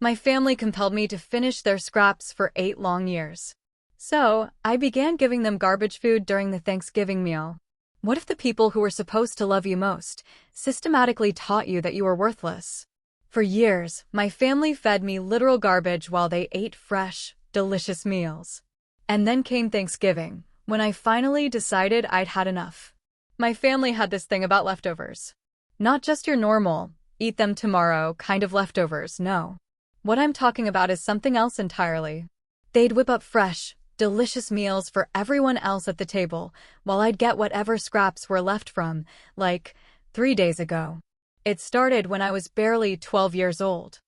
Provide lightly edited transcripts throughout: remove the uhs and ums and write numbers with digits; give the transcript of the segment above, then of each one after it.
My family compelled me to finish their scraps for 8 long years. So, I began giving them garbage food during the Thanksgiving meal. What if the people who were supposed to love you most systematically taught you that you were worthless? For years, my family fed me literal garbage while they ate fresh, delicious meals. And then came Thanksgiving, when I finally decided I'd had enough. My family had this thing about leftovers. Not just your normal, eat them tomorrow kind of leftovers, no. What I'm talking about is something else entirely. They'd whip up fresh, delicious meals for everyone else at the table, while I'd get whatever scraps were left from, like, 3 days ago. It started when I was barely 12 years old.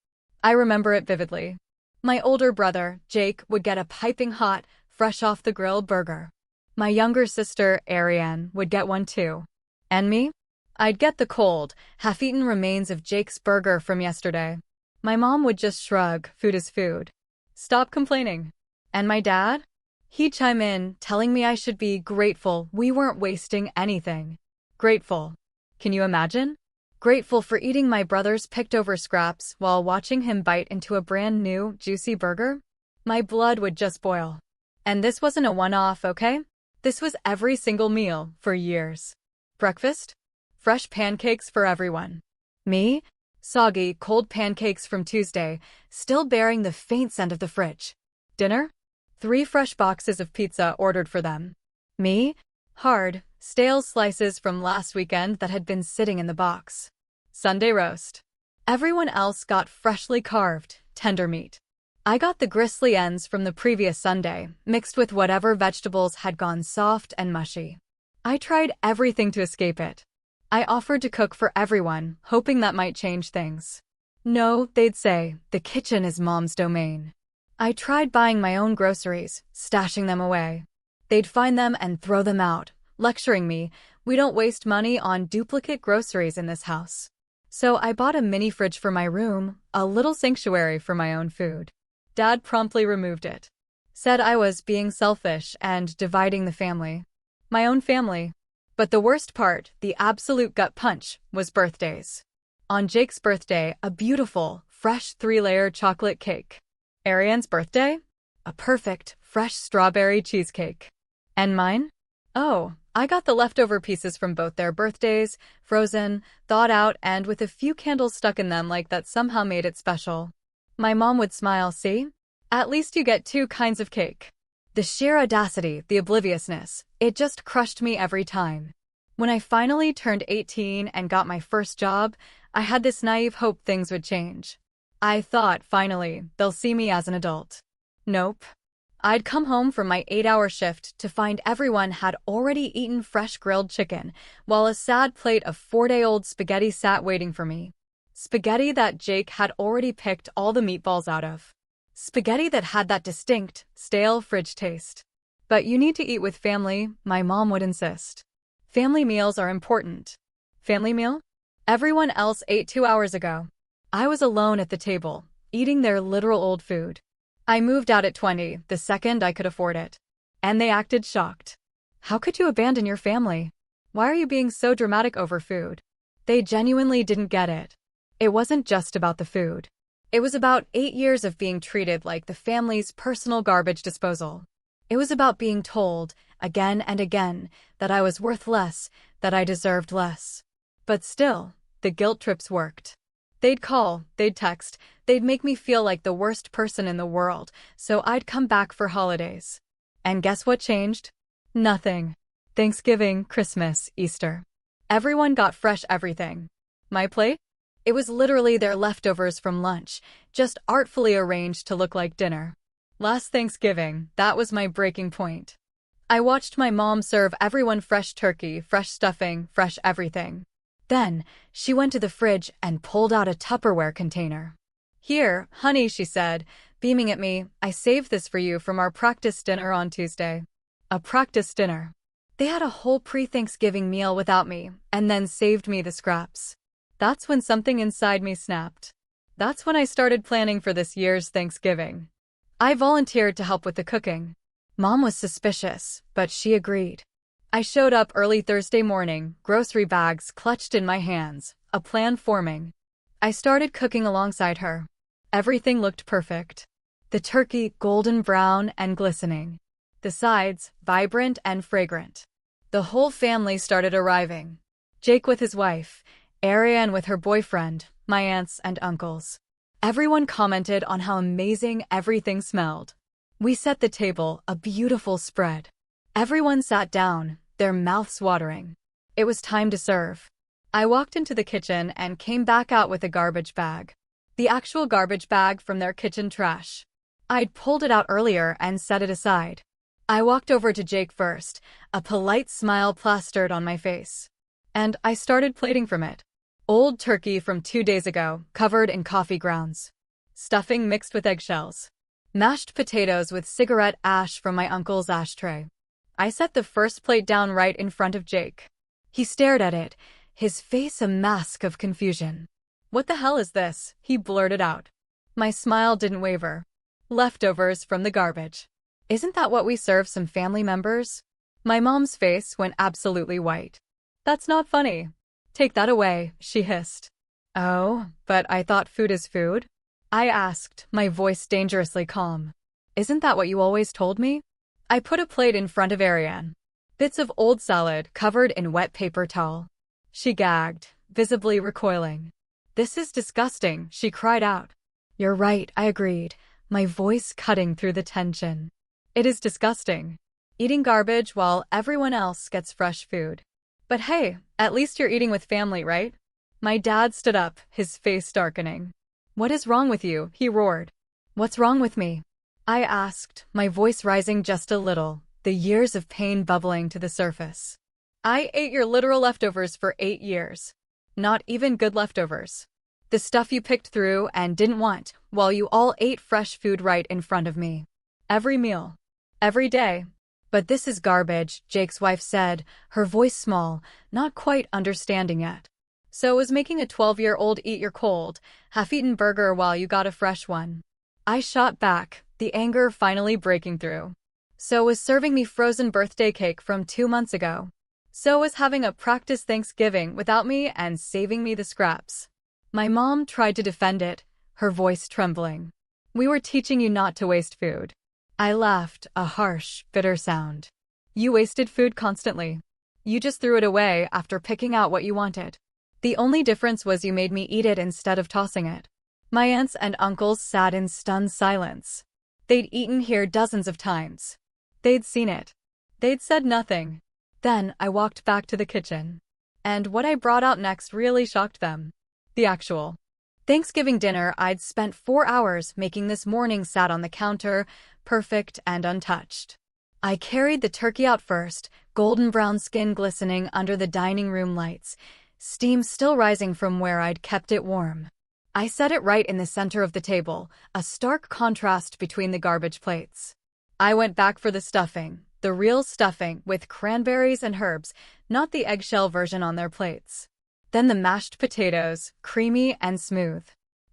I remember it vividly. My older brother, Jake, would get a piping hot, fresh off the grill burger. My younger sister, Ariane, would get one too. And me? I'd get the cold, half-eaten remains of Jake's burger from yesterday. My mom would just shrug, food is food. Stop complaining. And my dad? He'd chime in, telling me I should be grateful we weren't wasting anything. Grateful. Can you imagine? Grateful for eating my brother's picked-over scraps while watching him bite into a brand-new, juicy burger? My blood would just boil. And this wasn't a one-off, okay? This was every single meal, for years. Breakfast? Fresh pancakes for everyone. Me? Soggy, cold pancakes from Tuesday, still bearing the faint scent of the fridge. Dinner? 3 fresh boxes of pizza ordered for them. Me? Hard, stale slices from last weekend that had been sitting in the box. Sunday roast. Everyone else got freshly carved, tender meat. I got the gristly ends from the previous Sunday, mixed with whatever vegetables had gone soft and mushy. I tried everything to escape it. I offered to cook for everyone, hoping that might change things. No, they'd say, the kitchen is Mom's domain. I tried buying my own groceries, stashing them away. They'd find them and throw them out, lecturing me, we don't waste money on duplicate groceries in this house. So I bought a mini fridge for my room, a little sanctuary for my own food. Dad promptly removed it. Said I was being selfish and dividing the family. My own family. But the worst part, the absolute gut punch, was birthdays. On Jake's birthday, a beautiful, fresh 3-layer chocolate cake. Ariane's birthday? A perfect, fresh strawberry cheesecake. And mine? Oh, I got the leftover pieces from both their birthdays, frozen, thawed out, and with a few candles stuck in them like that somehow made it special. My mom would smile, see? At least you get 2 kinds of cake. The sheer audacity, the obliviousness, it just crushed me every time. When I finally turned 18 and got my first job, I had this naive hope things would change. I thought, finally, they'll see me as an adult. Nope. I'd come home from my 8-hour shift to find everyone had already eaten fresh grilled chicken, while a sad plate of 4-day-old spaghetti sat waiting for me. Spaghetti that Jake had already picked all the meatballs out of. Spaghetti that had that distinct, stale fridge taste. But you need to eat with family, my mom would insist. Family meals are important. Family meal? Everyone else ate 2 hours ago. I was alone at the table, eating their literal old food. I moved out at 20, the second I could afford it. And they acted shocked. How could you abandon your family? Why are you being so dramatic over food? They genuinely didn't get it. It wasn't just about the food. It was about 8 years of being treated like the family's personal garbage disposal. It was about being told, again and again, that I was worth less, that I deserved less. But still, the guilt trips worked. They'd call, they'd text, they'd make me feel like the worst person in the world, so I'd come back for holidays. And guess what changed? Nothing. Thanksgiving, Christmas, Easter. Everyone got fresh everything. My plate? It was literally their leftovers from lunch, just artfully arranged to look like dinner. Last Thanksgiving, that was my breaking point. I watched my mom serve everyone fresh turkey, fresh stuffing, fresh everything. Then, she went to the fridge and pulled out a Tupperware container. Here, honey, she said, beaming at me, I saved this for you from our practice dinner on Tuesday. A practice dinner. They had a whole pre-Thanksgiving meal without me, and then saved me the scraps. That's when something inside me snapped. That's when I started planning for this year's Thanksgiving. I volunteered to help with the cooking. Mom was suspicious, but she agreed. I showed up early Thursday morning, grocery bags clutched in my hands, a plan forming. I started cooking alongside her. Everything looked perfect. The turkey golden brown and glistening. The sides vibrant and fragrant. The whole family started arriving. Jake with his wife, Ariane with her boyfriend, my aunts and uncles. Everyone commented on how amazing everything smelled. We set the table, a beautiful spread. Everyone sat down, their mouths watering. It was time to serve. I walked into the kitchen and came back out with a garbage bag. The actual garbage bag from their kitchen trash. I'd pulled it out earlier and set it aside. I walked over to Jake first, a polite smile plastered on my face. And I started plating from it. Old turkey from 2 days ago, covered in coffee grounds. Stuffing mixed with eggshells. Mashed potatoes with cigarette ash from my uncle's ashtray. I set the first plate down right in front of Jake. He stared at it, his face a mask of confusion. "What the hell is this?" he blurted out. My smile didn't waver. "Leftovers from the garbage. Isn't that what we serve some family members?" My mom's face went absolutely white. "That's not funny. Take that away," she hissed. "Oh, but I thought food is food?" I asked, my voice dangerously calm. "Isn't that what you always told me?" I put a plate in front of Ariane. Bits of old salad covered in wet paper towel. She gagged, visibly recoiling. "This is disgusting," she cried out. "You're right," I agreed, my voice cutting through the tension. It is disgusting. Eating garbage while everyone else gets fresh food. But hey, at least you're eating with family, right? My dad stood up, his face darkening. "What is wrong with you?" he roared. "What's wrong with me?" I asked, my voice rising just a little, the years of pain bubbling to the surface. "I ate your literal leftovers for 8 years. Not even good leftovers. The stuff you picked through and didn't want, while you all ate fresh food right in front of me. Every meal. Every day." "But this is garbage," Jake's wife said, her voice small, not quite understanding yet. "So was making a 12-year-old eat your cold, half-eaten burger while you got a fresh one." I shot back, the anger finally breaking through. "So was serving me frozen birthday cake from 2 months ago. So was having a practice Thanksgiving without me and saving me the scraps." My mom tried to defend it, her voice trembling. "We were teaching you not to waste food." I laughed, a harsh, bitter sound. "You wasted food constantly. You just threw it away after picking out what you wanted. The only difference was you made me eat it instead of tossing it." My aunts and uncles sat in stunned silence. They'd eaten here dozens of times. They'd seen it. They'd said nothing. Then I walked back to the kitchen. And what I brought out next really shocked them. The actual Thanksgiving dinner I'd spent 4 hours making this morning sat on the counter, perfect and untouched. I carried the turkey out first, golden brown skin glistening under the dining room lights, steam still rising from where I'd kept it warm. I set it right in the center of the table, a stark contrast between the garbage plates. I went back for the stuffing, the real stuffing with cranberries and herbs, not the eggshell version on their plates. Then the mashed potatoes, creamy and smooth.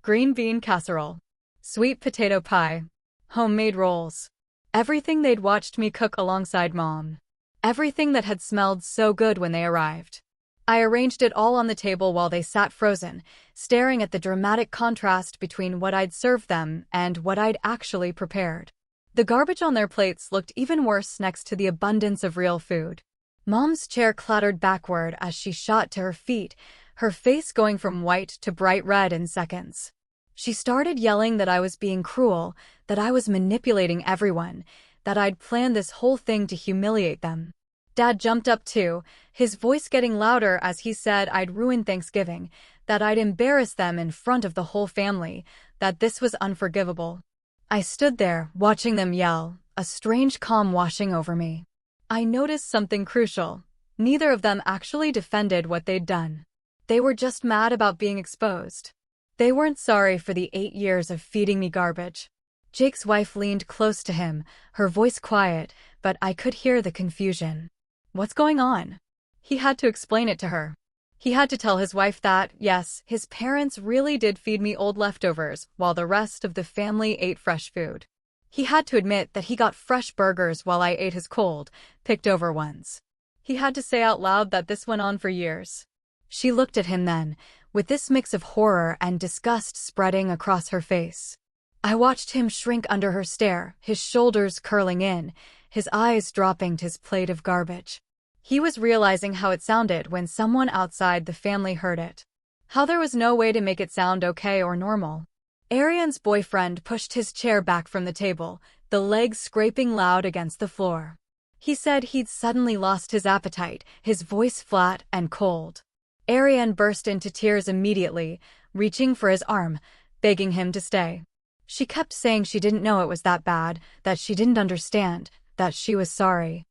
Green bean casserole. Sweet potato pie. Homemade rolls. Everything they'd watched me cook alongside Mom. Everything that had smelled so good when they arrived. I arranged it all on the table while they sat frozen, staring at the dramatic contrast between what I'd served them and what I'd actually prepared. The garbage on their plates looked even worse next to the abundance of real food. Mom's chair clattered backward as she shot to her feet, her face going from white to bright red in seconds. She started yelling that I was being cruel, that I was manipulating everyone, that I'd planned this whole thing to humiliate them. Dad jumped up too, his voice getting louder as he said I'd ruined Thanksgiving, that I'd embarrassed them in front of the whole family, that this was unforgivable. I stood there, watching them yell, a strange calm washing over me. I noticed something crucial. Neither of them actually defended what they'd done. They were just mad about being exposed. They weren't sorry for the 8 years of feeding me garbage. Jake's wife leaned close to him, her voice quiet, but I could hear the confusion. What's going on? He had to explain it to her. He had to tell his wife that, yes, his parents really did feed me old leftovers while the rest of the family ate fresh food. He had to admit that he got fresh burgers while I ate his cold, picked over ones. He had to say out loud that this went on for years. She looked at him then, with this mix of horror and disgust spreading across her face. I watched him shrink under her stare, his shoulders curling in, his eyes dropping to his plate of garbage. He was realizing how it sounded when someone outside the family heard it. How there was no way to make it sound okay or normal. Ariane's boyfriend pushed his chair back from the table, the legs scraping loud against the floor. He said he'd suddenly lost his appetite, his voice flat and cold. Ariane burst into tears immediately, reaching for his arm, begging him to stay. She kept saying she didn't know it was that bad, that she didn't understand, that she was sorry.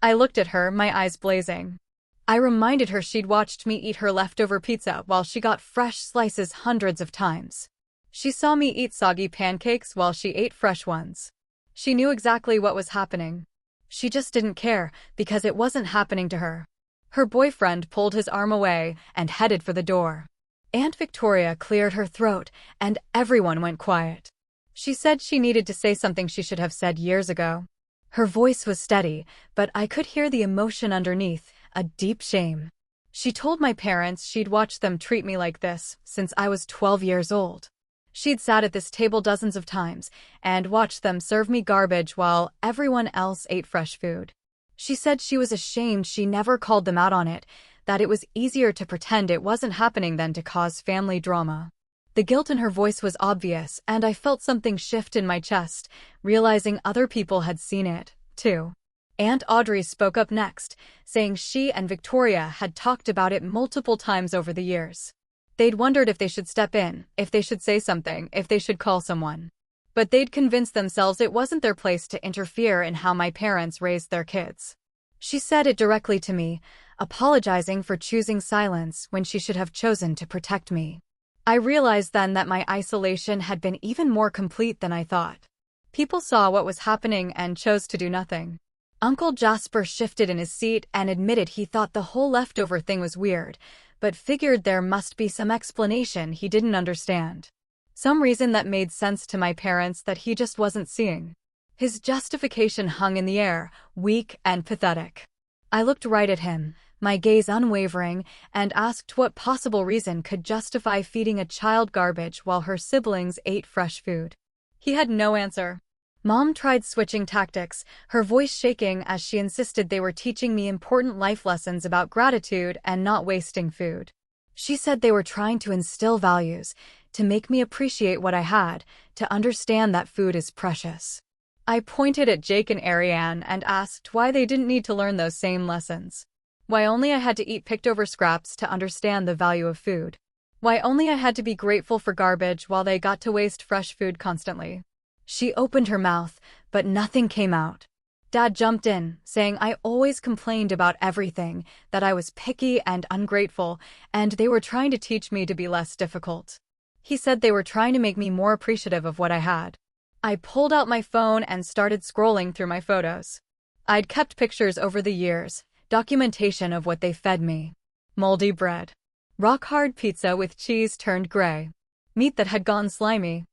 I looked at her, my eyes blazing. I reminded her she'd watched me eat her leftover pizza while she got fresh slices hundreds of times. She saw me eat soggy pancakes while she ate fresh ones. She knew exactly what was happening. She just didn't care, because it wasn't happening to her. Her boyfriend pulled his arm away and headed for the door. Aunt Victoria cleared her throat, and everyone went quiet. She said she needed to say something she should have said years ago. Her voice was steady, but I could hear the emotion underneath, a deep shame. She told my parents she'd watched them treat me like this since I was 12 years old. She'd sat at this table dozens of times and watched them serve me garbage while everyone else ate fresh food. She said she was ashamed she never called them out on it, that it was easier to pretend it wasn't happening than to cause family drama. The guilt in her voice was obvious, and I felt something shift in my chest, realizing other people had seen it, too. Aunt Audrey spoke up next, saying she and Victoria had talked about it multiple times over the years. They'd wondered if they should step in, if they should say something, if they should call someone. But they'd convinced themselves it wasn't their place to interfere in how my parents raised their kids. She said it directly to me, apologizing for choosing silence when she should have chosen to protect me. I realized then that my isolation had been even more complete than I thought. People saw what was happening and chose to do nothing. Uncle Jasper shifted in his seat and admitted he thought the whole leftover thing was weird, but figured there must be some explanation he didn't understand. Some reason that made sense to my parents that he just wasn't seeing. His justification hung in the air, weak and pathetic. I looked right at him, my gaze unwavering, and asked what possible reason could justify feeding a child garbage while her siblings ate fresh food. He had no answer. Mom tried switching tactics, her voice shaking as she insisted they were teaching me important life lessons about gratitude and not wasting food. She said they were trying to instill values, to make me appreciate what I had, to understand that food is precious. I pointed at Jake and Ariane and asked why they didn't need to learn those same lessons. Why only I had to eat picked-over scraps to understand the value of food. Why only I had to be grateful for garbage while they got to waste fresh food constantly. She opened her mouth, but nothing came out. Dad jumped in, saying I always complained about everything, that I was picky and ungrateful, and they were trying to teach me to be less difficult. He said they were trying to make me more appreciative of what I had. I pulled out my phone and started scrolling through my photos. I'd kept pictures over the years, documentation of what they fed me. Moldy bread. Rock-hard pizza with cheese turned gray. Meat that had gone slimy.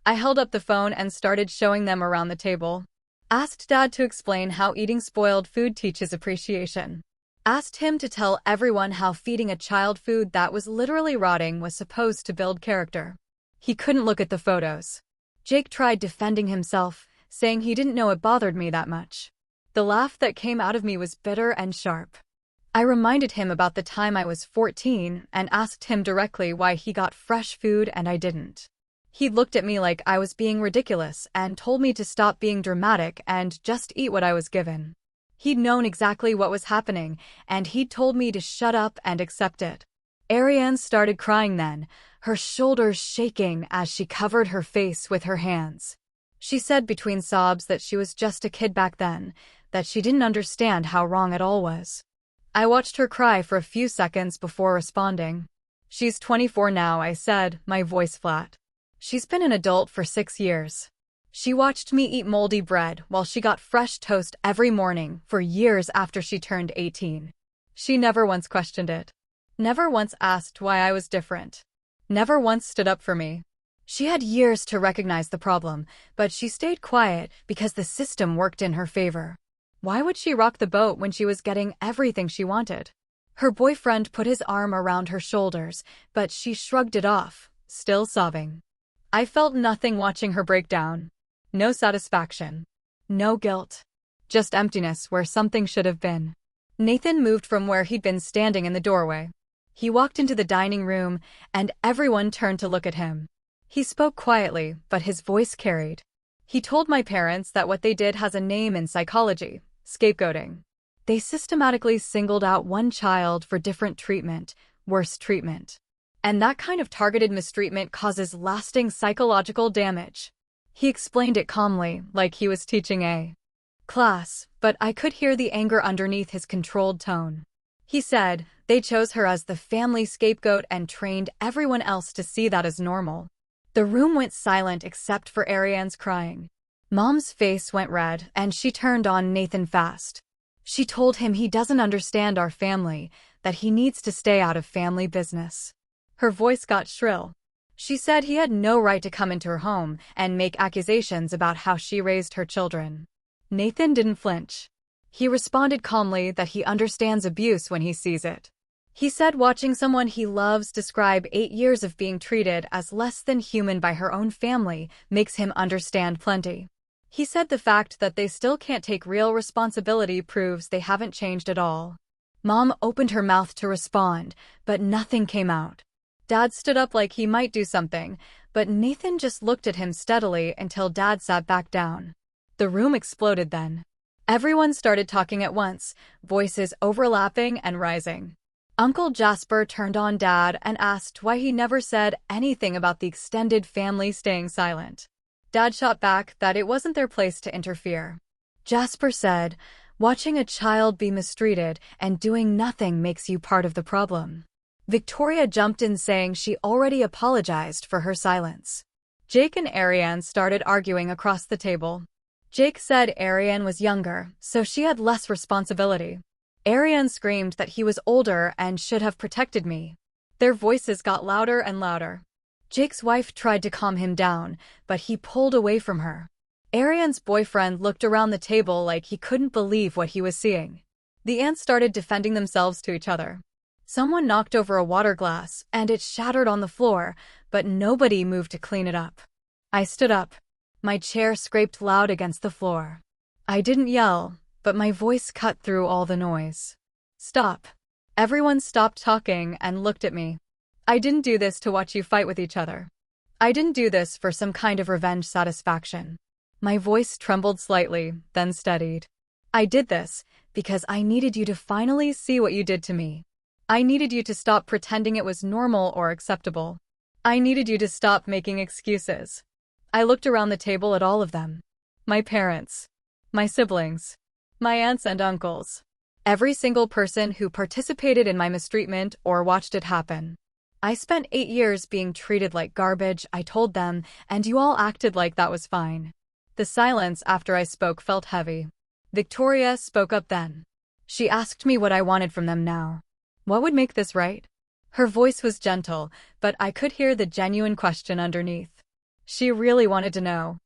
I held up the phone and started showing them around the table. Asked Dad to explain how eating spoiled food teaches appreciation. Asked him to tell everyone how feeding a child food that was literally rotting was supposed to build character. He couldn't look at the photos. Jake tried defending himself, saying he didn't know it bothered me that much. The laugh that came out of me was bitter and sharp. I reminded him about the time I was 14 and asked him directly why he got fresh food and I didn't. He looked at me like I was being ridiculous and told me to stop being dramatic and just eat what I was given. He'd known exactly what was happening, and he'd told me to shut up and accept it. Ariane started crying then, her shoulders shaking as she covered her face with her hands. She said between sobs that she was just a kid back then, that she didn't understand how wrong it all was. I watched her cry for a few seconds before responding. She's 24 now, I said, my voice flat. She's been an adult for 6 years. She watched me eat moldy bread while she got fresh toast every morning for years after she turned 18. She never once questioned it. Never once asked why I was different. Never once stood up for me. She had years to recognize the problem, but she stayed quiet because the system worked in her favor. Why would she rock the boat when she was getting everything she wanted? Her boyfriend put his arm around her shoulders, but she shrugged it off, still sobbing. I felt nothing watching her break down. No satisfaction. No guilt. Just emptiness where something should have been. Nathan moved from where he'd been standing in the doorway. He walked into the dining room, and everyone turned to look at him. He spoke quietly, but his voice carried. He told my parents that what they did has a name in psychology: scapegoating. They systematically singled out one child for different treatment, worse treatment. And that kind of targeted mistreatment causes lasting psychological damage. He explained it calmly, like he was teaching a class, but I could hear the anger underneath his controlled tone. He said, they chose her as the family scapegoat and trained everyone else to see that as normal. The room went silent except for Ariane's crying. Mom's face went red, and she turned on Nathan fast. She told him he doesn't understand our family, that he needs to stay out of family business. Her voice got shrill. She said he had no right to come into her home and make accusations about how she raised her children. Nathan didn't flinch. He responded calmly that he understands abuse when he sees it. He said watching someone he loves describe 8 years of being treated as less than human by her own family makes him understand plenty. He said the fact that they still can't take real responsibility proves they haven't changed at all. Mom opened her mouth to respond, but nothing came out. Dad stood up like he might do something, but Nathan just looked at him steadily until Dad sat back down. The room exploded then. Everyone started talking at once, voices overlapping and rising. Uncle Jasper turned on Dad and asked why he never said anything about the extended family staying silent. Dad shot back that it wasn't their place to interfere. Jasper said, watching a child be mistreated and doing nothing makes you part of the problem. Victoria jumped in saying she already apologized for her silence. Jake and Ariane started arguing across the table. Jake said Ariane was younger, so she had less responsibility. Ariane screamed that he was older and should have protected me. Their voices got louder and louder. Jake's wife tried to calm him down, but he pulled away from her. Ariane's boyfriend looked around the table like he couldn't believe what he was seeing. The aunts started defending themselves to each other. Someone knocked over a water glass, and it shattered on the floor, but nobody moved to clean it up. I stood up. My chair scraped loud against the floor. I didn't yell, but my voice cut through all the noise. Stop. Everyone stopped talking and looked at me. I didn't do this to watch you fight with each other. I didn't do this for some kind of revenge satisfaction. My voice trembled slightly, then steadied. I did this because I needed you to finally see what you did to me. I needed you to stop pretending it was normal or acceptable. I needed you to stop making excuses. I looked around the table at all of them. My parents. My siblings. My aunts and uncles. Every single person who participated in my mistreatment or watched it happen. I spent 8 years being treated like garbage, I told them, and you all acted like that was fine. The silence after I spoke felt heavy. Victoria spoke up then. She asked me what I wanted from them now. What would make this right? Her voice was gentle, but I could hear the genuine question underneath. She really wanted to know.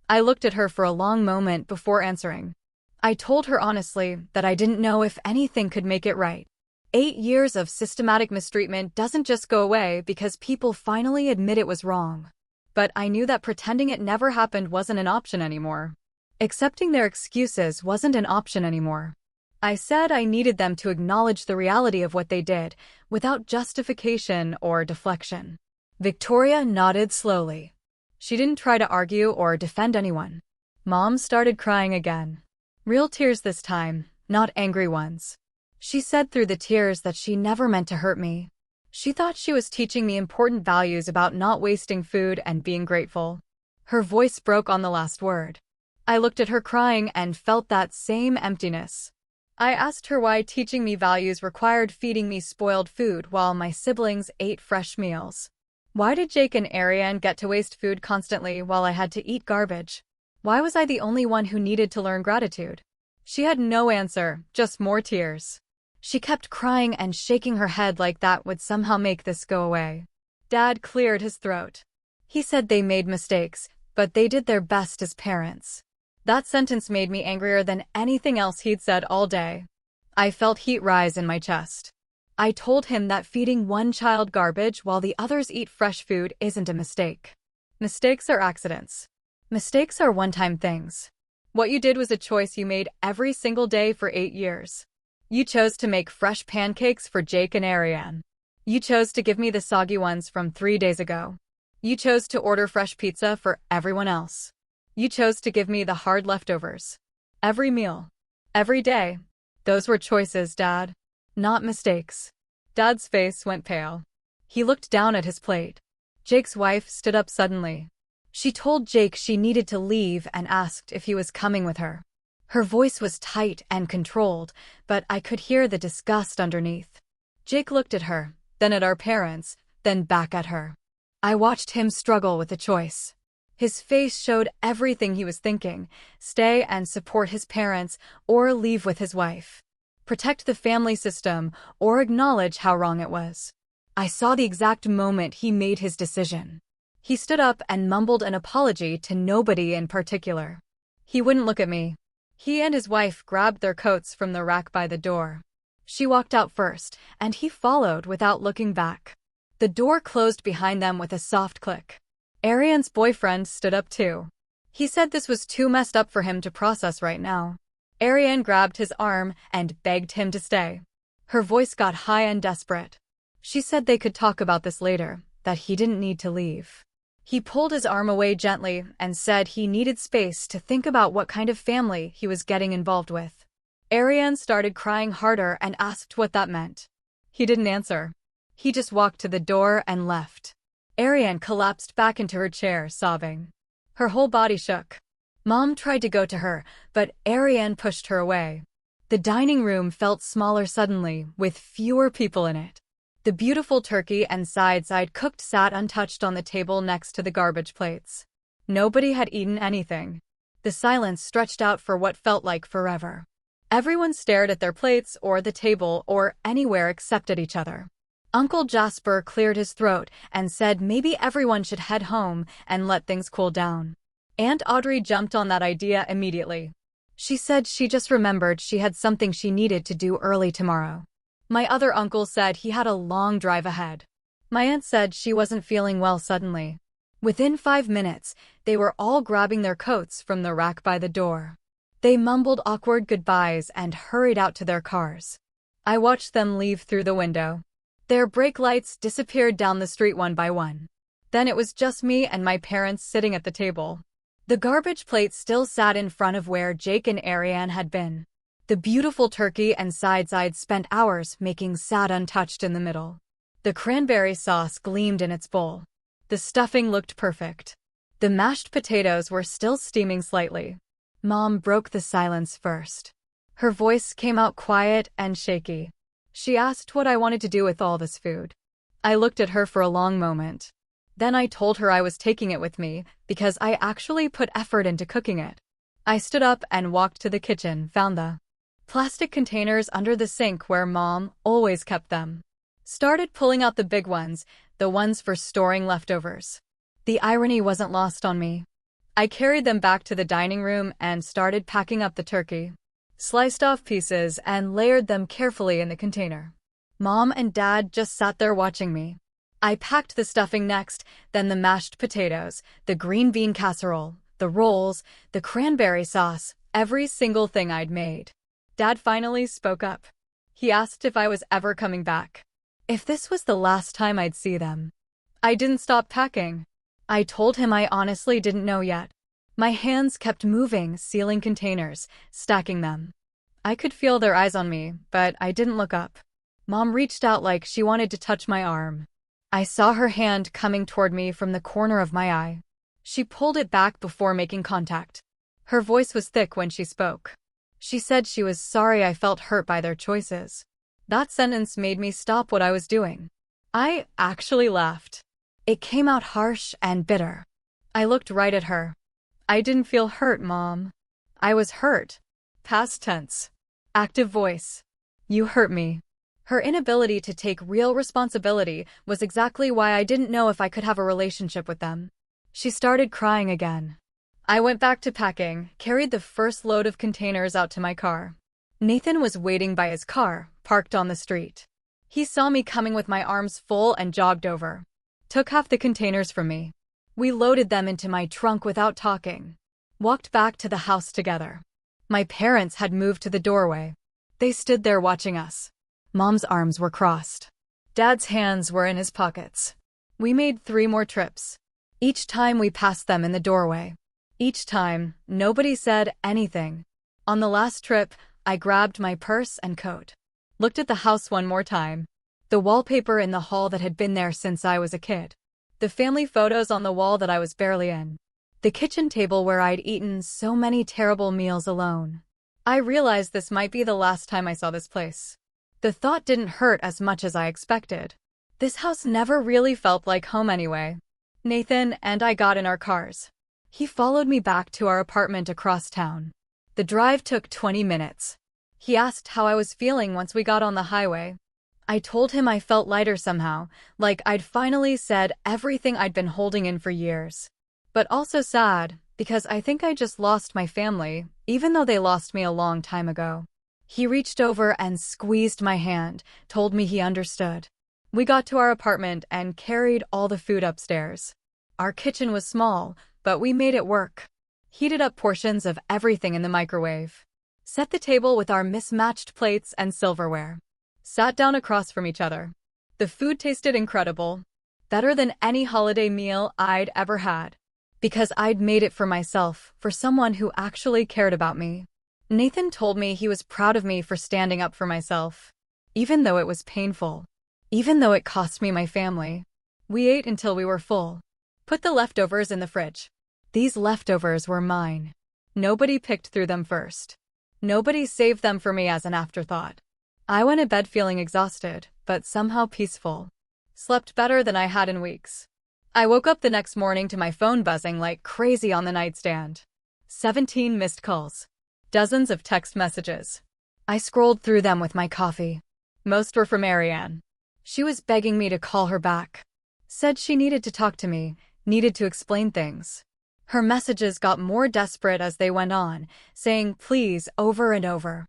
I looked at her for a long moment before answering. I told her honestly that I didn't know if anything could make it right. 8 years of systematic mistreatment doesn't just go away because people finally admit it was wrong. But I knew that pretending it never happened wasn't an option anymore. Accepting their excuses wasn't an option anymore. I said I needed them to acknowledge the reality of what they did, without justification or deflection. Victoria nodded slowly. She didn't try to argue or defend anyone. Mom started crying again. Real tears this time, not angry ones. She said through the tears that she never meant to hurt me. She thought she was teaching me important values about not wasting food and being grateful. Her voice broke on the last word. I looked at her crying and felt that same emptiness. I asked her why teaching me values required feeding me spoiled food while my siblings ate fresh meals. Why did Jake and Ariane get to waste food constantly while I had to eat garbage? Why was I the only one who needed to learn gratitude? She had no answer, just more tears. She kept crying and shaking her head like that would somehow make this go away. Dad cleared his throat. He said they made mistakes, but they did their best as parents. That sentence made me angrier than anything else he'd said all day. I felt heat rise in my chest. I told him that feeding one child garbage while the others eat fresh food isn't a mistake. Mistakes are accidents. Mistakes are one-time things. What you did was a choice you made every single day for 8 years. You chose to make fresh pancakes for Jake and Ariane. You chose to give me the soggy ones from 3 days ago. You chose to order fresh pizza for everyone else. You chose to give me the hard leftovers. Every meal. Every day. Those were choices, Dad. Not mistakes. Dad's face went pale. He looked down at his plate. Jake's wife stood up suddenly. She told Jake she needed to leave and asked if he was coming with her. Her voice was tight and controlled, but I could hear the disgust underneath. Jake looked at her, then at our parents, then back at her. I watched him struggle with the choice. His face showed everything he was thinking: stay and support his parents, or leave with his wife. Protect the family system, or acknowledge how wrong it was. I saw the exact moment he made his decision. He stood up and mumbled an apology to nobody in particular. He wouldn't look at me. He and his wife grabbed their coats from the rack by the door. She walked out first, and he followed without looking back. The door closed behind them with a soft click. Ariane's boyfriend stood up too. He said this was too messed up for him to process right now. Ariane grabbed his arm and begged him to stay. Her voice got high and desperate. She said they could talk about this later, that he didn't need to leave. He pulled his arm away gently and said he needed space to think about what kind of family he was getting involved with. Ariane started crying harder and asked what that meant. He didn't answer. He just walked to the door and left. Ariane collapsed back into her chair, sobbing. Her whole body shook. Mom tried to go to her, but Ariane pushed her away. The dining room felt smaller suddenly, with fewer people in it. The beautiful turkey and sides I'd cooked sat untouched on the table next to the garbage plates. Nobody had eaten anything. The silence stretched out for what felt like forever. Everyone stared at their plates or the table or anywhere except at each other. Uncle Jasper cleared his throat and said maybe everyone should head home and let things cool down. Aunt Audrey jumped on that idea immediately. She said she just remembered she had something she needed to do early tomorrow. My other uncle said he had a long drive ahead. My aunt said she wasn't feeling well suddenly. Within 5 minutes, they were all grabbing their coats from the rack by the door. They mumbled awkward goodbyes and hurried out to their cars. I watched them leave through the window. Their brake lights disappeared down the street one by one. Then it was just me and my parents sitting at the table. The garbage plate still sat in front of where Jake and Ariane had been. The beautiful turkey and sides I'd spent hours making sat untouched in the middle. The cranberry sauce gleamed in its bowl. The stuffing looked perfect. The mashed potatoes were still steaming slightly. Mom broke the silence first. Her voice came out quiet and shaky. She asked what I wanted to do with all this food. I looked at her for a long moment. Then I told her I was taking it with me because I actually put effort into cooking it. I stood up and walked to the kitchen, found the plastic containers under the sink where Mom always kept them. Started pulling out the big ones, the ones for storing leftovers. The irony wasn't lost on me. I carried them back to the dining room and started packing up the turkey. Sliced off pieces and layered them carefully in the container. Mom and Dad just sat there watching me. I packed the stuffing next, then the mashed potatoes, the green bean casserole, the rolls, the cranberry sauce, every single thing I'd made. Dad finally spoke up. He asked if I was ever coming back. If this was the last time I'd see them. I didn't stop packing. I told him I honestly didn't know yet. My hands kept moving, sealing containers, stacking them. I could feel their eyes on me, but I didn't look up. Mom reached out like she wanted to touch my arm. I saw her hand coming toward me from the corner of my eye. She pulled it back before making contact. Her voice was thick when she spoke. She said she was sorry I felt hurt by their choices. That sentence made me stop what I was doing. I actually laughed. It came out harsh and bitter. I looked right at her. I didn't feel hurt, Mom. I was hurt. Past tense. Active voice. You hurt me. Her inability to take real responsibility was exactly why I didn't know if I could have a relationship with them. She started crying again. I went back to packing, carried the first load of containers out to my car. Nathan was waiting by his car, parked on the street. He saw me coming with my arms full and jogged over. Took half the containers from me. We loaded them into my trunk without talking. Walked back to the house together. My parents had moved to the doorway. They stood there watching us. Mom's arms were crossed. Dad's hands were in his pockets. We made 3 more trips. Each time we passed them in the doorway. Each time, nobody said anything. On the last trip, I grabbed my purse and coat. Looked at the house one more time. The wallpaper in the hall that had been there since I was a kid. The family photos on the wall that I was barely in. The kitchen table where I'd eaten so many terrible meals alone. I realized this might be the last time I saw this place. The thought didn't hurt as much as I expected. This house never really felt like home anyway. Nathan and I got in our cars. He followed me back to our apartment across town. The drive took 20 minutes. He asked how I was feeling once we got on the highway. I told him I felt lighter somehow, like I'd finally said everything I'd been holding in for years. But also sad, because I think I just lost my family, even though they lost me a long time ago. He reached over and squeezed my hand, told me he understood. We got to our apartment and carried all the food upstairs. Our kitchen was small, but we made it work. Heated up portions of everything in the microwave. Set the table with our mismatched plates and silverware. Sat down across from each other. The food tasted incredible. Better than any holiday meal I'd ever had. Because I'd made it for myself, for someone who actually cared about me. Nathan told me he was proud of me for standing up for myself. Even though it was painful. Even though it cost me my family. We ate until we were full. Put the leftovers in the fridge. These leftovers were mine. Nobody picked through them first. Nobody saved them for me as an afterthought. I went to bed feeling exhausted, but somehow peaceful. Slept better than I had in weeks. I woke up the next morning to my phone buzzing like crazy on the nightstand. 17 missed calls. Dozens of text messages. I scrolled through them with my coffee. Most were from Ariane. She was begging me to call her back. Said she needed to talk to me, needed to explain things. Her messages got more desperate as they went on, saying please over and over.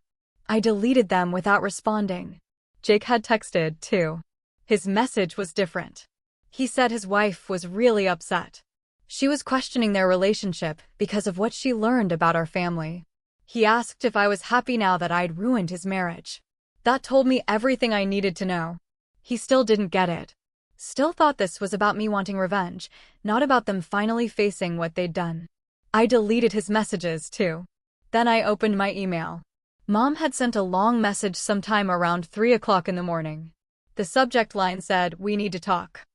I deleted them without responding. Jake had texted, too. His message was different. He said his wife was really upset. She was questioning their relationship because of what she learned about our family. He asked if I was happy now that I'd ruined his marriage. That told me everything I needed to know. He still didn't get it. Still thought this was about me wanting revenge, not about them finally facing what they'd done. I deleted his messages, too. Then I opened my email. Mom had sent a long message sometime around 3 o'clock in the morning. The subject line said, "We need to talk."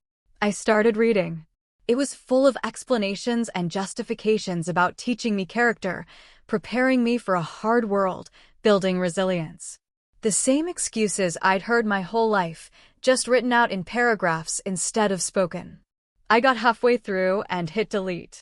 I started reading. It was full of explanations and justifications about teaching me character, preparing me for a hard world, building resilience. The same excuses I'd heard my whole life, just written out in paragraphs instead of spoken. I got halfway through and hit delete.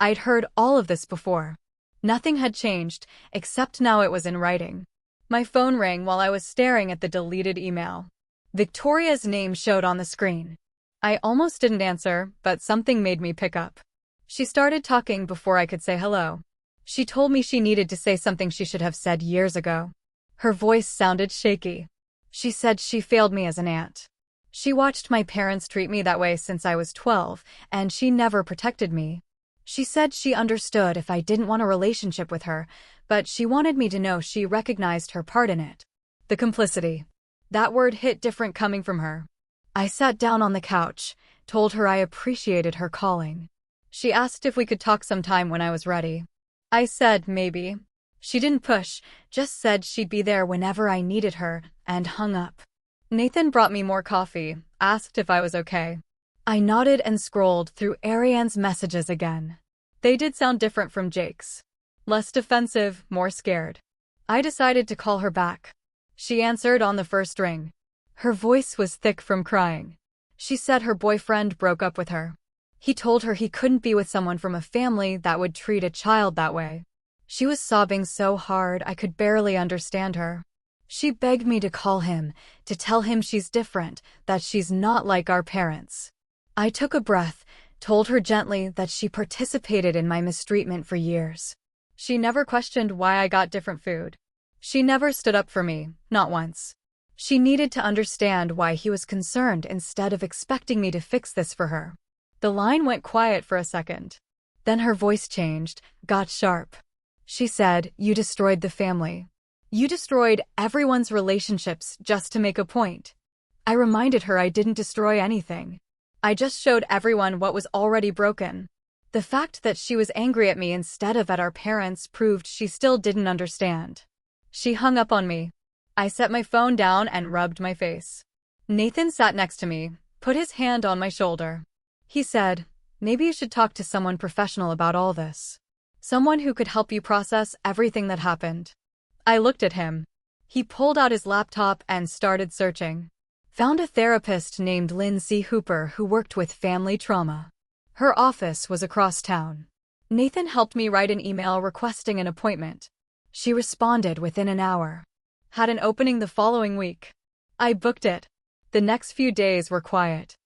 I'd heard all of this before. Nothing had changed, except now it was in writing. My phone rang while I was staring at the deleted email. Victoria's name showed on the screen. I almost didn't answer, but something made me pick up. She started talking before I could say hello. She told me she needed to say something she should have said years ago. Her voice sounded shaky. She said she failed me as an aunt. She watched my parents treat me that way since I was 12, and she never protected me. She said she understood if I didn't want a relationship with her, but she wanted me to know she recognized her part in it. The complicity. That word hit different coming from her. I sat down on the couch, told her I appreciated her calling. She asked if we could talk sometime when I was ready. I said maybe. She didn't push, just said she'd be there whenever I needed her, and hung up. Nathan brought me more coffee, asked if I was okay. I nodded and scrolled through Ariane's messages again. They did sound different from Jake's. Less defensive, more scared. I decided to call her back. She answered on the first ring. Her voice was thick from crying. She said her boyfriend broke up with her. He told her he couldn't be with someone from a family that would treat a child that way. She was sobbing so hard I could barely understand her. She begged me to call him, to tell him she's different, that she's not like our parents. I took a breath, told her gently that she participated in my mistreatment for years. She never questioned why I got different food. She never stood up for me, not once. She needed to understand why he was concerned instead of expecting me to fix this for her. The line went quiet for a second. Then her voice changed, got sharp. She said, "You destroyed the family. You destroyed everyone's relationships just to make a point." I reminded her I didn't destroy anything. I just showed everyone what was already broken. The fact that she was angry at me instead of at our parents proved she still didn't understand. She hung up on me. I set my phone down and rubbed my face. Nathan sat next to me, put his hand on my shoulder. He said, "Maybe you should talk to someone professional about all this. Someone who could help you process everything that happened." I looked at him. He pulled out his laptop and started searching. Found a therapist named Lindsay Hooper who worked with family trauma. Her office was across town. Nathan helped me write an email requesting an appointment. She responded within an hour. Had an opening the following week. I booked it. The next few days were quiet.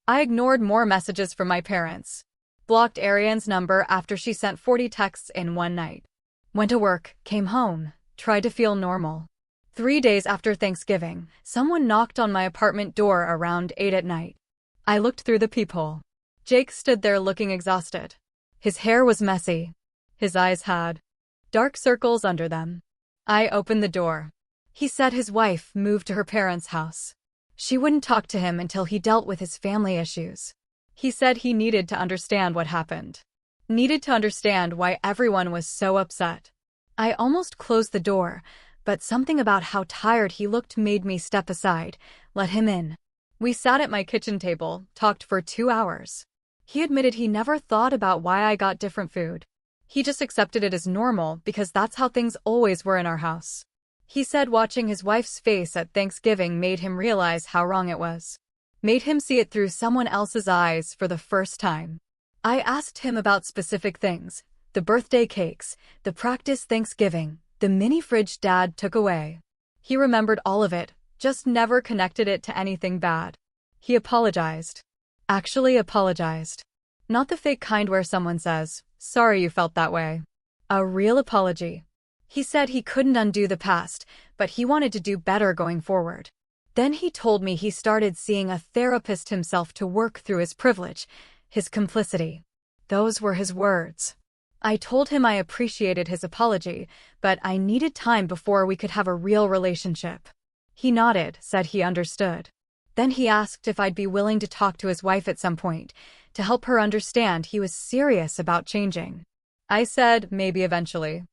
I ignored more messages from my parents. Blocked Ariane's number after she sent 40 texts in one night. Went to work, came home, tried to feel normal. 3 days after Thanksgiving, someone knocked on my apartment door around 8 at night. I looked through the peephole. Jake stood there looking exhausted. His hair was messy. His eyes had dark circles under them. I opened the door. He said his wife moved to her parents' house. She wouldn't talk to him until he dealt with his family issues. He said he needed to understand what happened. Needed to understand why everyone was so upset. I almost closed the door, but something about how tired he looked made me step aside, let him in. We sat at my kitchen table, talked for 2 hours. He admitted he never thought about why I got different food. He just accepted it as normal because that's how things always were in our house. He said watching his wife's face at Thanksgiving made him realize how wrong it was. Made him see it through someone else's eyes for the first time. I asked him about specific things, the birthday cakes, the practice Thanksgiving, the mini fridge Dad took away. He remembered all of it, just never connected it to anything bad. He apologized. Actually apologized. Not the fake kind where someone says, "Sorry you felt that way." A real apology. He said he couldn't undo the past, but he wanted to do better going forward. Then he told me he started seeing a therapist himself to work through his privilege, his complicity. Those were his words. I told him I appreciated his apology, but I needed time before we could have a real relationship. He nodded, said he understood. Then he asked if I'd be willing to talk to his wife at some point, to help her understand he was serious about changing. I said maybe eventually.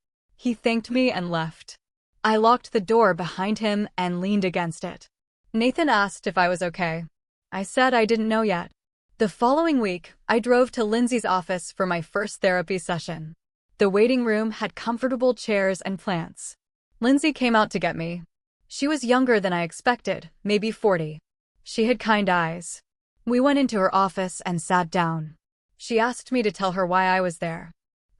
He thanked me and left. I locked the door behind him and leaned against it. Nathan asked if I was okay. I said I didn't know yet. The following week, I drove to Lindsay's office for my first therapy session. The waiting room had comfortable chairs and plants. Lindsay came out to get me. She was younger than I expected, maybe 40. She had kind eyes. We went into her office and sat down. She asked me to tell her why I was there.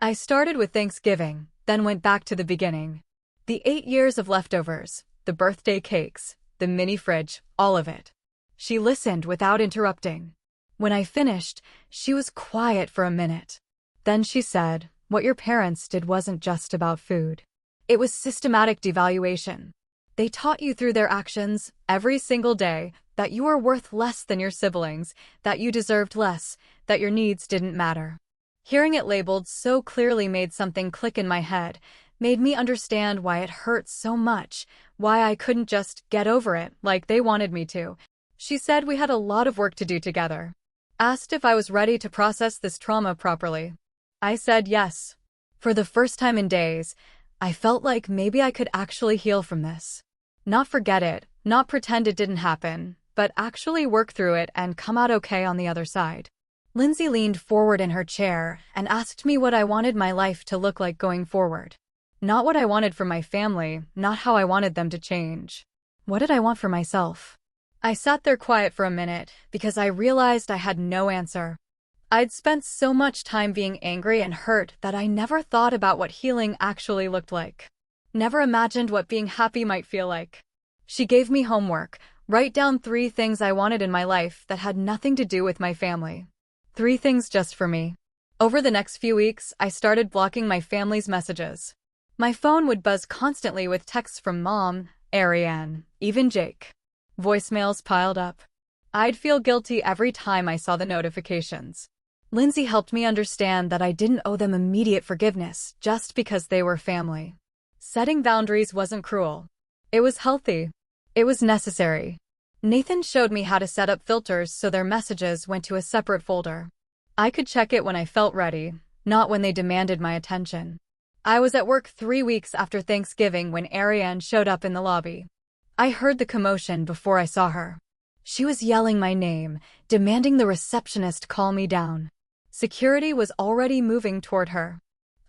I started with Thanksgiving, then went back to the beginning. The 8 years of leftovers, the birthday cakes, the mini fridge, all of it. She listened without interrupting. When I finished, she was quiet for a minute. Then she said, "What your parents did wasn't just about food. It was systematic devaluation. They taught you through their actions, every single day, that you were worth less than your siblings, that you deserved less, that your needs didn't matter." Hearing it labeled so clearly made something click in my head, made me understand why it hurt so much, why I couldn't just get over it like they wanted me to. She said we had a lot of work to do together. Asked if I was ready to process this trauma properly. I said yes. For the first time in days, I felt like maybe I could actually heal from this. Not forget it, not pretend it didn't happen, but actually work through it and come out okay on the other side. Lindsay leaned forward in her chair and asked me what I wanted my life to look like going forward. Not what I wanted for my family, not how I wanted them to change. What did I want for myself? I sat there quiet for a minute because I realized I had no answer. I'd spent so much time being angry and hurt that I never thought about what healing actually looked like. Never imagined what being happy might feel like. She gave me homework, write down 3 things I wanted in my life that had nothing to do with my family. 3 things just for me. Over the next few weeks, I started blocking my family's messages. My phone would buzz constantly with texts from Mom, Ariane, even Jake. Voicemails piled up. I'd feel guilty every time I saw the notifications. Lindsay helped me understand that I didn't owe them immediate forgiveness just because they were family. Setting boundaries wasn't cruel. It was healthy. It was necessary. Nathan showed me how to set up filters so their messages went to a separate folder. I could check it when I felt ready, not when they demanded my attention. I was at work 3 weeks after Thanksgiving when Ariane showed up in the lobby. I heard the commotion before I saw her. She was yelling my name, demanding the receptionist calm me down. Security was already moving toward her.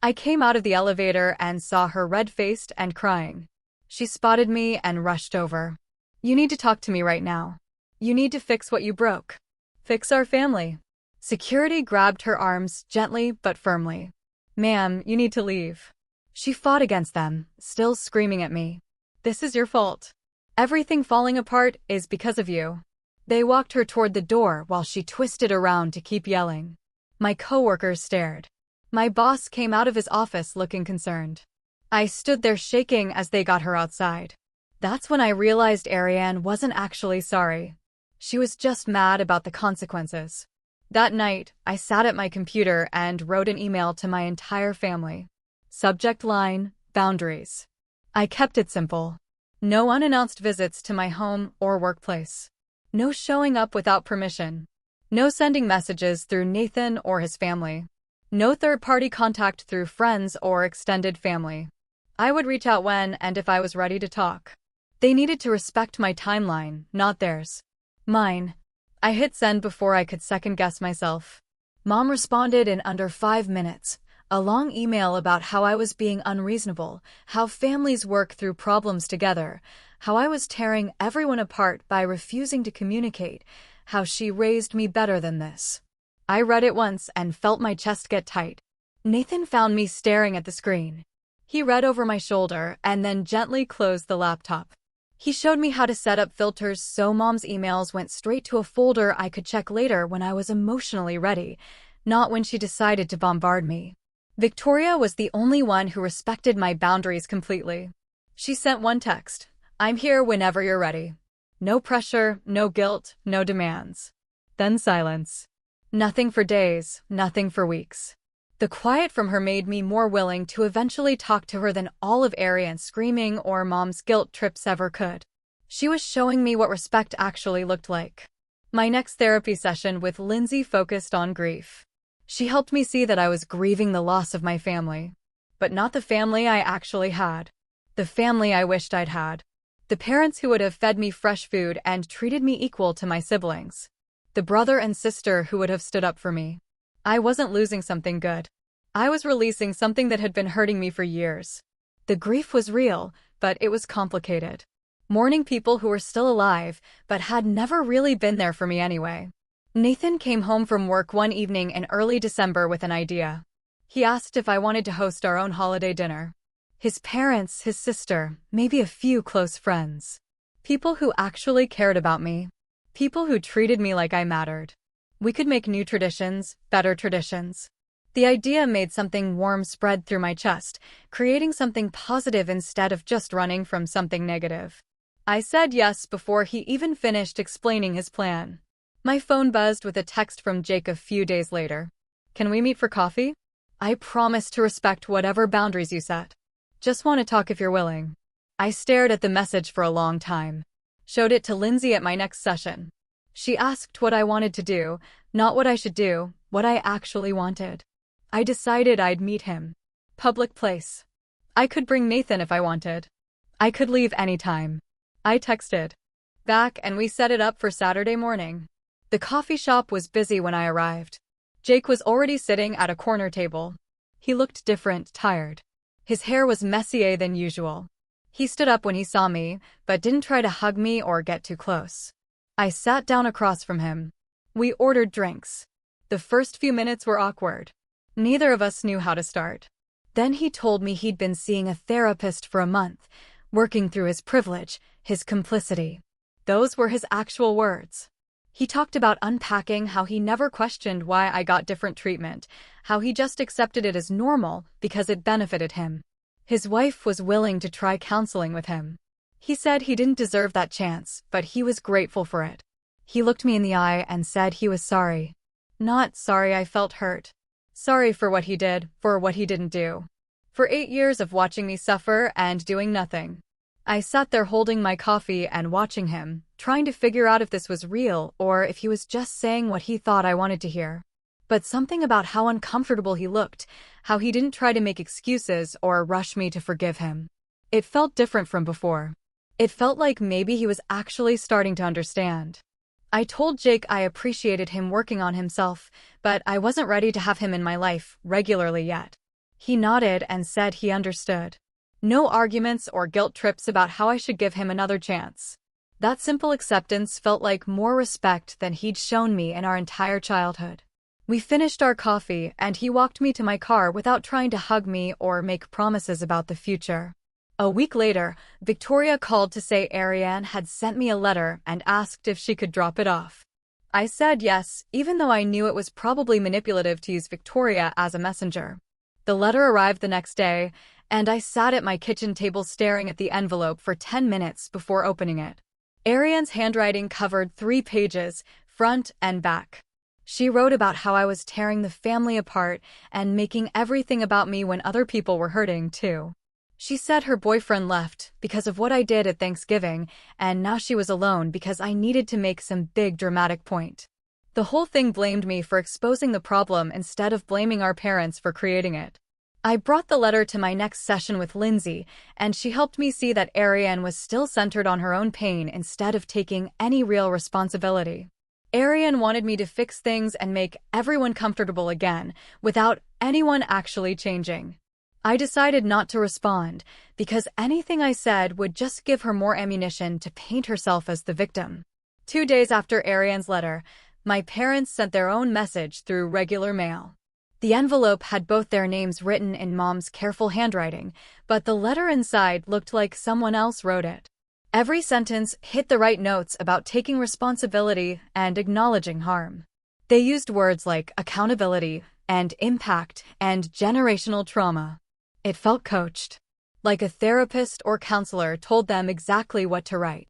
I came out of the elevator and saw her red-faced and crying. She spotted me and rushed over. "You need to talk to me right now. You need to fix what you broke. Fix our family." Security grabbed her arms gently but firmly. "Ma'am, you need to leave." She fought against them, still screaming at me. "This is your fault. Everything falling apart is because of you." They walked her toward the door while she twisted around to keep yelling. My coworkers stared. My boss came out of his office looking concerned. I stood there shaking as they got her outside. That's when I realized Ariane wasn't actually sorry. She was just mad about the consequences. That night, I sat at my computer and wrote an email to my entire family. Subject line, boundaries. I kept it simple. No unannounced visits to my home or workplace. No showing up without permission. No sending messages through Nathan or his family. No third-party contact through friends or extended family. I would reach out when and if I was ready to talk. They needed to respect my timeline, not theirs. Mine. I hit send before I could second-guess myself. Mom responded in under 5 minutes. A long email about how I was being unreasonable, how families work through problems together, how I was tearing everyone apart by refusing to communicate, how she raised me better than this. I read it once and felt my chest get tight. Nathan found me staring at the screen. He read over my shoulder and then gently closed the laptop. He showed me how to set up filters so Mom's emails went straight to a folder I could check later when I was emotionally ready, not when she decided to bombard me. Victoria was the only one who respected my boundaries completely. She sent one text: "I'm here whenever you're ready." No pressure, no guilt, no demands. Then silence. Nothing for days, nothing for weeks. The quiet from her made me more willing to eventually talk to her than all of Ariane's screaming or Mom's guilt trips ever could. She was showing me what respect actually looked like. My next therapy session with Lindsay focused on grief. She helped me see that I was grieving the loss of my family. But not the family I actually had. The family I wished I'd had. The parents who would have fed me fresh food and treated me equal to my siblings. The brother and sister who would have stood up for me. I wasn't losing something good. I was releasing something that had been hurting me for years. The grief was real, but it was complicated. Mourning people who were still alive, but had never really been there for me anyway. Nathan came home from work one evening in early December with an idea. He asked if I wanted to host our own holiday dinner. His parents, his sister, maybe a few close friends. People who actually cared about me. People who treated me like I mattered. We could make new traditions, better traditions. The idea made something warm spread through my chest, creating something positive instead of just running from something negative. I said yes before he even finished explaining his plan. My phone buzzed with a text from Jake a few days later. "Can we meet for coffee? I promise to respect whatever boundaries you set. Just want to talk if you're willing." I stared at the message for a long time. Showed it to Lindsay at my next session. She asked what I wanted to do, not what I should do, what I actually wanted. I decided I'd meet him. Public place. I could bring Nathan if I wanted. I could leave anytime. I texted back and we set it up for Saturday morning. The coffee shop was busy when I arrived. Jake was already sitting at a corner table. He looked different, tired. His hair was messier than usual. He stood up when he saw me, but didn't try to hug me or get too close. I sat down across from him. We ordered drinks. The first few minutes were awkward. Neither of us knew how to start. Then he told me he'd been seeing a therapist for a month, working through his privilege, his complicity. Those were his actual words. He talked about unpacking how he never questioned why I got different treatment, how he just accepted it as normal because it benefited him. His wife was willing to try counseling with him. He said he didn't deserve that chance, but he was grateful for it. He looked me in the eye and said he was sorry. Not sorry I felt hurt. Sorry for what he did, for what he didn't do. For 8 years of watching me suffer and doing nothing. I sat there holding my coffee and watching him, trying to figure out if this was real or if he was just saying what he thought I wanted to hear. But something about how uncomfortable he looked, how he didn't try to make excuses or rush me to forgive him. It felt different from before. It felt like maybe he was actually starting to understand. I told Jake I appreciated him working on himself, but I wasn't ready to have him in my life regularly yet. He nodded and said he understood. No arguments or guilt trips about how I should give him another chance. That simple acceptance felt like more respect than he'd shown me in our entire childhood. We finished our coffee and he walked me to my car without trying to hug me or make promises about the future. A week later, Victoria called to say Ariane had sent me a letter and asked if she could drop it off. I said yes, even though I knew it was probably manipulative to use Victoria as a messenger. The letter arrived the next day, and I sat at my kitchen table staring at the envelope for 10 minutes before opening it. Ariane's handwriting covered 3 pages, front and back. She wrote about how I was tearing the family apart and making everything about me when other people were hurting, too. She said her boyfriend left because of what I did at Thanksgiving, and now she was alone because I needed to make some big dramatic point. The whole thing blamed me for exposing the problem instead of blaming our parents for creating it. I brought the letter to my next session with Lindsay, and she helped me see that Ariane was still centered on her own pain instead of taking any real responsibility. Ariane wanted me to fix things and make everyone comfortable again, without anyone actually changing. I decided not to respond, because anything I said would just give her more ammunition to paint herself as the victim. 2 days after Ariane's letter, my parents sent their own message through regular mail. The envelope had both their names written in Mom's careful handwriting, but the letter inside looked like someone else wrote it. Every sentence hit the right notes about taking responsibility and acknowledging harm. They used words like accountability and impact and generational trauma. It felt coached, like a therapist or counselor told them exactly what to write.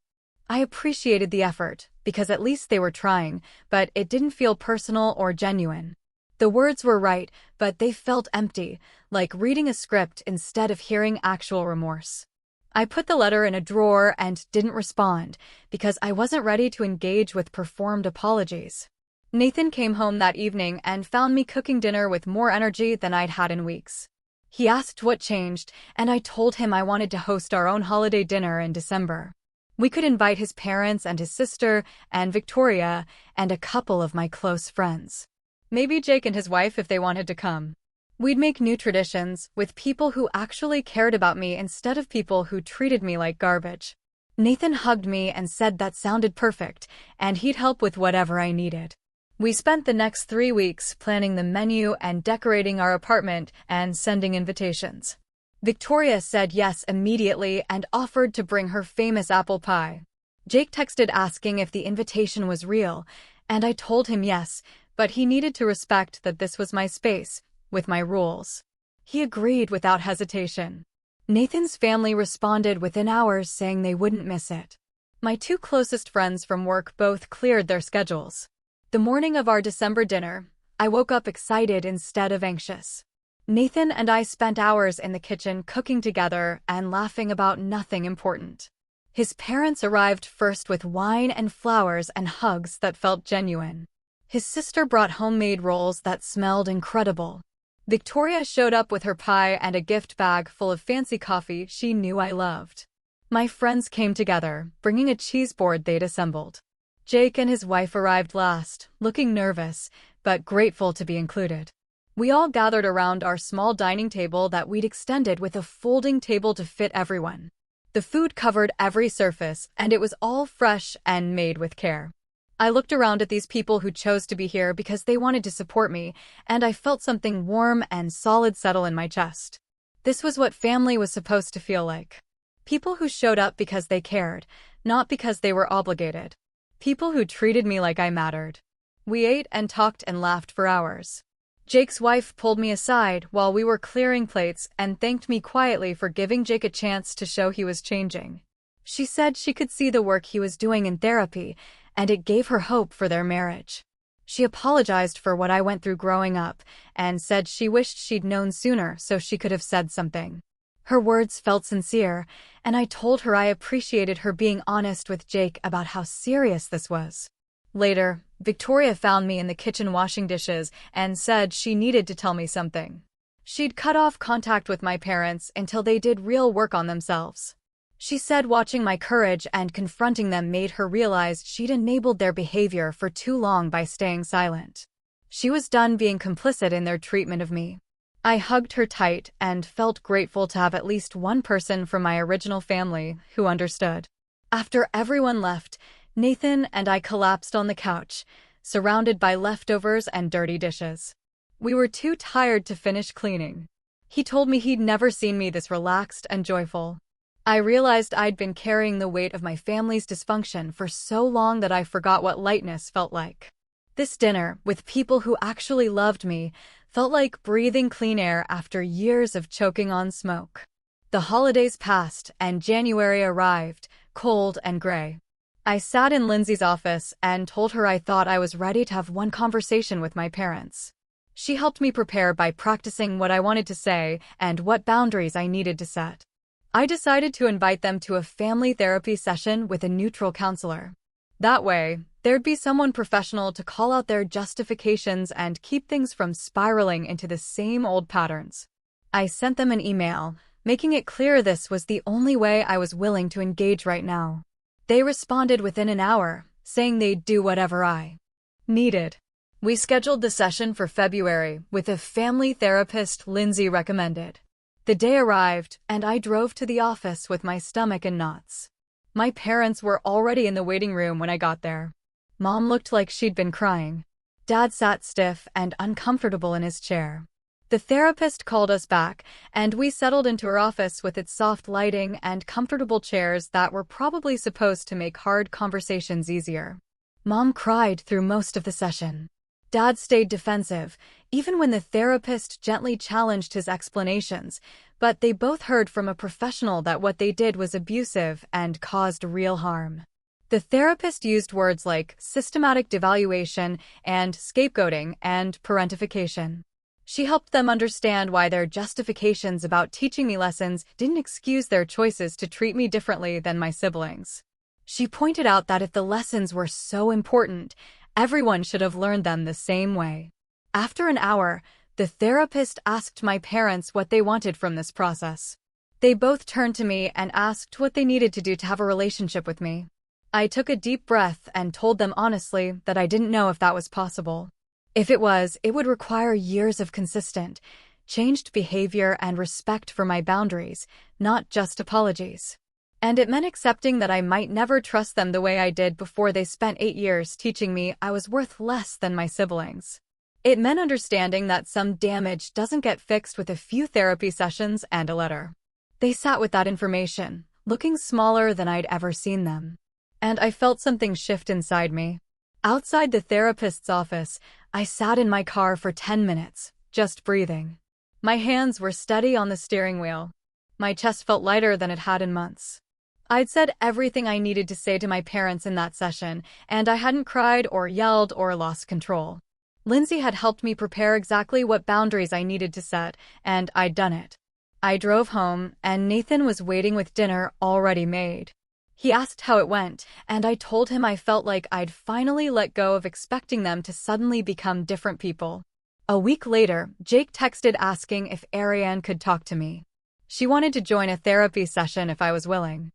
I appreciated the effort, because at least they were trying, but it didn't feel personal or genuine. The words were right, but they felt empty, like reading a script instead of hearing actual remorse. I put the letter in a drawer and didn't respond, because I wasn't ready to engage with performed apologies. Nathan came home that evening and found me cooking dinner with more energy than I'd had in weeks. He asked what changed, and I told him I wanted to host our own holiday dinner in December. We could invite his parents and his sister, and Victoria, and a couple of my close friends. Maybe Jake and his wife if they wanted to come. We'd make new traditions, with people who actually cared about me instead of people who treated me like garbage. Nathan hugged me and said that sounded perfect, and he'd help with whatever I needed. We spent the next 3 weeks planning the menu and decorating our apartment and sending invitations. Victoria said yes immediately and offered to bring her famous apple pie. Jake texted asking if the invitation was real, and I told him yes, but he needed to respect that this was my space, with my rules. He agreed without hesitation. Nathan's family responded within hours saying they wouldn't miss it. My 2 closest friends from work both cleared their schedules. The morning of our December dinner, I woke up excited instead of anxious. Nathan and I spent hours in the kitchen cooking together and laughing about nothing important. His parents arrived first with wine and flowers and hugs that felt genuine. His sister brought homemade rolls that smelled incredible. Victoria showed up with her pie and a gift bag full of fancy coffee she knew I loved. My friends came together, bringing a cheese board they'd assembled. Jake and his wife arrived last, looking nervous, but grateful to be included. We all gathered around our small dining table that we'd extended with a folding table to fit everyone. The food covered every surface, and it was all fresh and made with care. I looked around at these people who chose to be here because they wanted to support me, and I felt something warm and solid settle in my chest. This was what family was supposed to feel like. People who showed up because they cared, not because they were obligated. People who treated me like I mattered. We ate and talked and laughed for hours. Jake's wife pulled me aside while we were clearing plates and thanked me quietly for giving Jake a chance to show he was changing. She said she could see the work he was doing in therapy, and it gave her hope for their marriage. She apologized for what I went through growing up, and said she wished she'd known sooner so she could have said something. Her words felt sincere, and I told her I appreciated her being honest with Jake about how serious this was. Later, Victoria found me in the kitchen washing dishes and said she needed to tell me something. She'd cut off contact with my parents until they did real work on themselves. She said watching my courage and confronting them made her realize she'd enabled their behavior for too long by staying silent. She was done being complicit in their treatment of me. I hugged her tight and felt grateful to have at least one person from my original family who understood. After everyone left, Nathan and I collapsed on the couch, surrounded by leftovers and dirty dishes. We were too tired to finish cleaning. He told me he'd never seen me this relaxed and joyful. I realized I'd been carrying the weight of my family's dysfunction for so long that I forgot what lightness felt like. This dinner, with people who actually loved me, felt like breathing clean air after years of choking on smoke. The holidays passed and January arrived, cold and gray. I sat in Lindsay's office and told her I thought I was ready to have one conversation with my parents. She helped me prepare by practicing what I wanted to say and what boundaries I needed to set. I decided to invite them to a family therapy session with a neutral counselor. That way, there'd be someone professional to call out their justifications and keep things from spiraling into the same old patterns. I sent them an email, making it clear this was the only way I was willing to engage right now. They responded within an hour, saying they'd do whatever I needed. We scheduled the session for February with a family therapist Lindsay recommended. The day arrived, and I drove to the office with my stomach in knots. My parents were already in the waiting room when I got there. Mom looked like she'd been crying. Dad sat stiff and uncomfortable in his chair. The therapist called us back, and we settled into her office with its soft lighting and comfortable chairs that were probably supposed to make hard conversations easier. Mom cried through most of the session. Dad stayed defensive, even when the therapist gently challenged his explanations, but they both heard from a professional that what they did was abusive and caused real harm. The therapist used words like systematic devaluation and scapegoating and parentification. She helped them understand why their justifications about teaching me lessons didn't excuse their choices to treat me differently than my siblings. She pointed out that if the lessons were so important, everyone should have learned them the same way. After an hour, the therapist asked my parents what they wanted from this process. They both turned to me and asked what they needed to do to have a relationship with me. I took a deep breath and told them honestly that I didn't know if that was possible. If it was, it would require years of consistent, changed behavior and respect for my boundaries, not just apologies. And it meant accepting that I might never trust them the way I did before they spent 8 years teaching me I was worth less than my siblings. It meant understanding that some damage doesn't get fixed with a few therapy sessions and a letter. They sat with that information, looking smaller than I'd ever seen them. And I felt something shift inside me. Outside the therapist's office, I sat in my car for 10 minutes, just breathing. My hands were steady on the steering wheel. My chest felt lighter than it had in months. I'd said everything I needed to say to my parents in that session, and I hadn't cried or yelled or lost control. Lindsay had helped me prepare exactly what boundaries I needed to set, and I'd done it. I drove home, and Nathan was waiting with dinner already made. He asked how it went, and I told him I felt like I'd finally let go of expecting them to suddenly become different people. A week later, Jake texted asking if Ariane could talk to me. She wanted to join a therapy session if I was willing.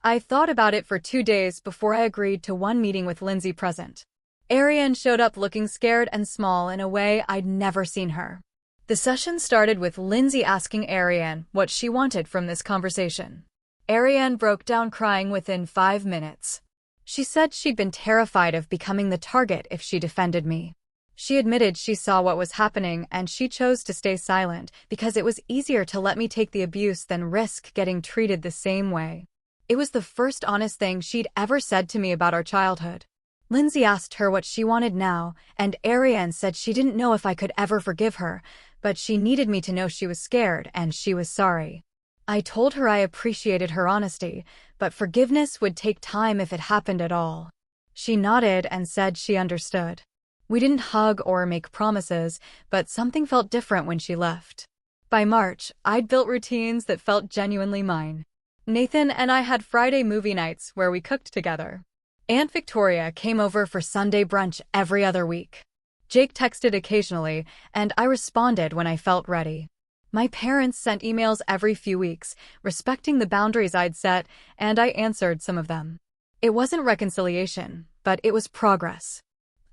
I thought about it for 2 days before I agreed to one meeting with Lindsay present. Ariane showed up looking scared and small in a way I'd never seen her. The session started with Lindsay asking Ariane what she wanted from this conversation. Ariane broke down crying within 5 minutes. She said she'd been terrified of becoming the target if she defended me. She admitted she saw what was happening and she chose to stay silent because it was easier to let me take the abuse than risk getting treated the same way. It was the first honest thing she'd ever said to me about our childhood. Lindsay asked her what she wanted now, and Ariane said she didn't know if I could ever forgive her, but she needed me to know she was scared and she was sorry. I told her I appreciated her honesty, but forgiveness would take time if it happened at all. She nodded and said she understood. We didn't hug or make promises, but something felt different when she left. By March, I'd built routines that felt genuinely mine. Nathan and I had Friday movie nights where we cooked together. Aunt Victoria came over for Sunday brunch every other week. Jake texted occasionally, and I responded when I felt ready. My parents sent emails every few weeks, respecting the boundaries I'd set, and I answered some of them. It wasn't reconciliation, but it was progress.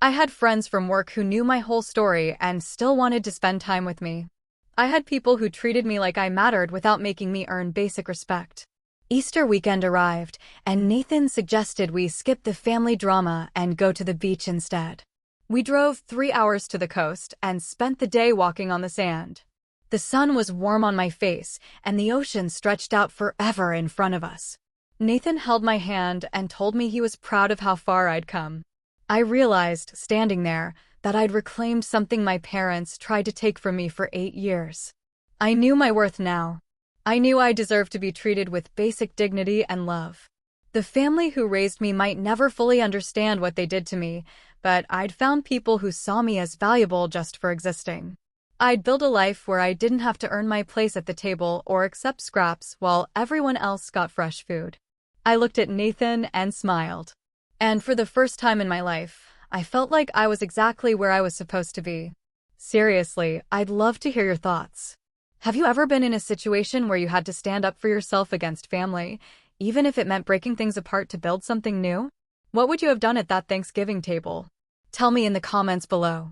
I had friends from work who knew my whole story and still wanted to spend time with me. I had people who treated me like I mattered without making me earn basic respect. Easter weekend arrived, and Nathan suggested we skip the family drama and go to the beach instead. We drove 3 hours to the coast and spent the day walking on the sand. The sun was warm on my face, and the ocean stretched out forever in front of us. Nathan held my hand and told me he was proud of how far I'd come. I realized, standing there, that I'd reclaimed something my parents tried to take from me for 8 years. I knew my worth now. I knew I deserved to be treated with basic dignity and love. The family who raised me might never fully understand what they did to me, but I'd found people who saw me as valuable just for existing. I'd built a life where I didn't have to earn my place at the table or accept scraps while everyone else got fresh food. I looked at Nathan and smiled. And for the first time in my life, I felt like I was exactly where I was supposed to be. Seriously, I'd love to hear your thoughts. Have you ever been in a situation where you had to stand up for yourself against family, even if it meant breaking things apart to build something new? What would you have done at that Thanksgiving table? Tell me in the comments below.